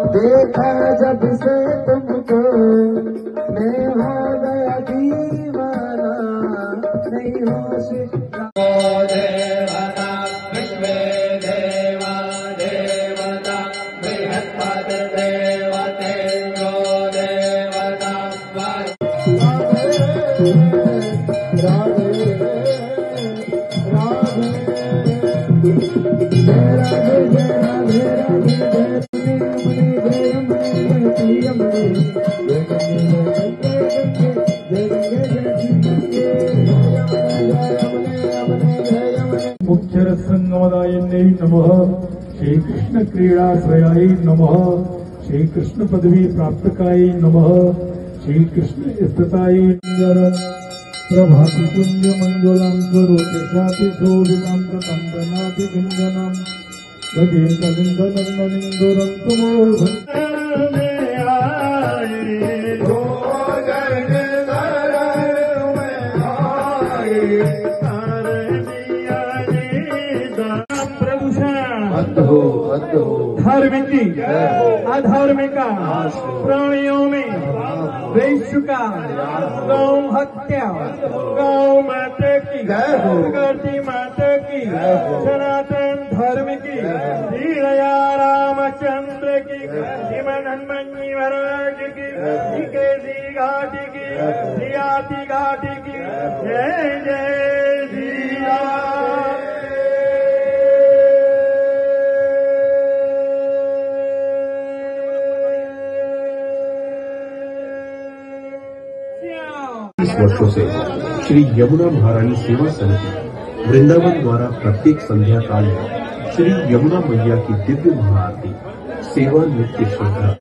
देखा जब से तुमको मैं हो गया दीवाना, नहीं होश देवता विश्व देवा देवता बृहस्पत देवतेन्द्रो देवता राधे मुख्य संगमदायिन्यै नमः। श्री कृष्ण क्रीडाश्रयाय नमः। श्री कृष्ण पदवी प्राप्तकाय नमः। श्री कृष्ण स्थिताय प्रभाति कुंज मंजुलां स्वरूपे शाति शोभितां कृतं गणाति गुंजनां भजे कलिंगनंदनिंदुरं तुमोर्भं धार्मिकी अधार्मिका प्राणियों में वैश्विका गौ हत्या, गौ माता की प्रगति माता की सनातन धर्म की श्री दया रामचंद्र की श्रीमन हनुमान महाराज की श्री केसी घाटी की श्री आती घाटी की जय जय श्री राम। वर्षों से श्री यमुना महारानी सेवा समिति वृंदावन द्वारा प्रत्येक संध्या काल में श्री यमुना मैया की दिव्य महाआरती सेवा नित्य श्रद्धा